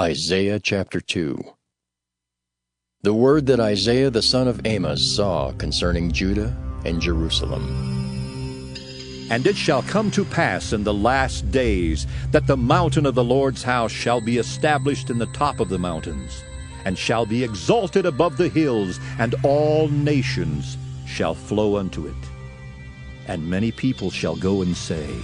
Isaiah chapter 2. The word that Isaiah the son of Amos saw concerning Judah and Jerusalem. And it shall come to pass in the last days that the mountain of the Lord's house shall be established in the top of the mountains, and shall be exalted above the hills, and all nations shall flow unto it. And many people shall go and say,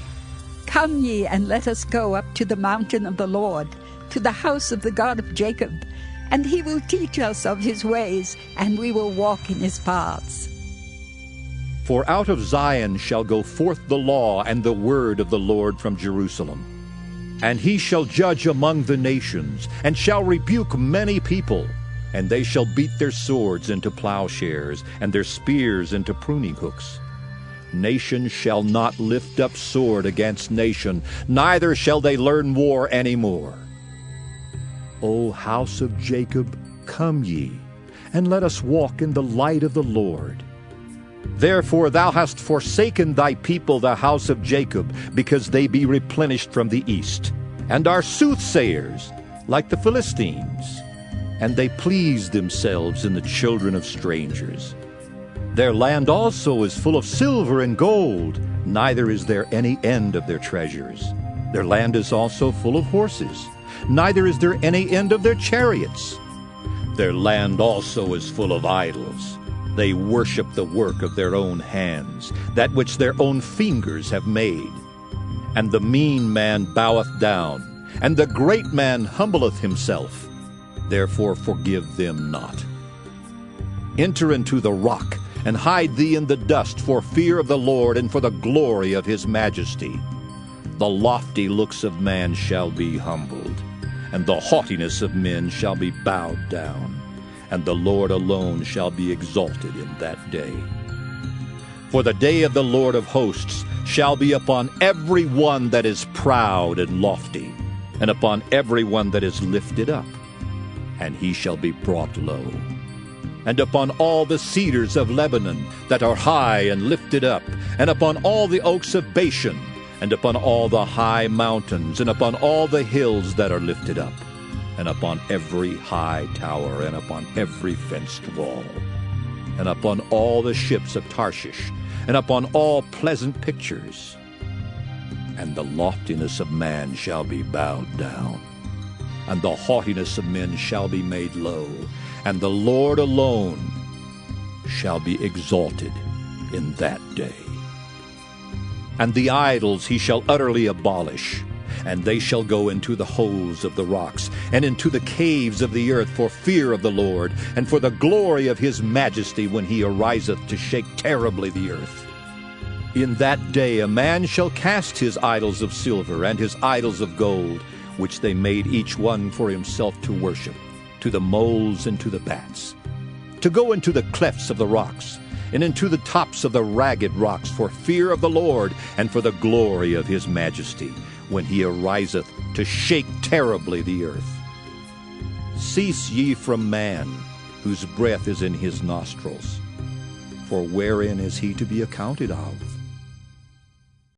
Come ye, and let us go up to the mountain of the Lord, to the house of the God of Jacob, and he will teach us of his ways, and we will walk in his paths. For out of Zion shall go forth the law and the word of the Lord from Jerusalem. And he shall judge among the nations, and shall rebuke many people, and they shall beat their swords into plowshares, and their spears into pruning hooks. Nation shall not lift up sword against nation, neither shall they learn war any more. O house of Jacob, come ye, and let us walk in the light of the Lord. Therefore thou hast forsaken thy people, the house of Jacob, because they be replenished from the east, and are soothsayers, like the Philistines. And they please themselves in the children of strangers. Their land also is full of silver and gold, neither is there any end of their treasures. Their land is also full of horses, neither is there any end of their chariots. Their land also is full of idols. They worship the work of their own hands, that which their own fingers have made. And the mean man boweth down, and the great man humbleth himself. Therefore forgive them not. Enter into the rock, and hide thee in the dust for fear of the Lord and for the glory of his majesty. The lofty looks of man shall be humbled, and the haughtiness of men shall be bowed down, and the Lord alone shall be exalted in that day. For the day of the Lord of hosts shall be upon every one that is proud and lofty, and upon every one that is lifted up, and he shall be brought low. And upon all the cedars of Lebanon that are high and lifted up, and upon all the oaks of Bashan, and upon all the high mountains, and upon all the hills that are lifted up, and upon every high tower, and upon every fenced wall, and upon all the ships of Tarshish, and upon all pleasant pictures. And the loftiness of man shall be bowed down, and the haughtiness of men shall be made low, and the Lord alone shall be exalted in that day. And the idols he shall utterly abolish, and they shall go into the holes of the rocks, and into the caves of the earth for fear of the Lord, and for the glory of his majesty when he ariseth to shake terribly the earth. In that day a man shall cast his idols of silver and his idols of gold, which they made each one for himself to worship, to the moles and to the bats, to go into the clefts of the rocks, and into the tops of the ragged rocks for fear of the Lord and for the glory of his majesty, when he ariseth to shake terribly the earth. Cease ye from man, whose breath is in his nostrils, for wherein is he to be accounted of?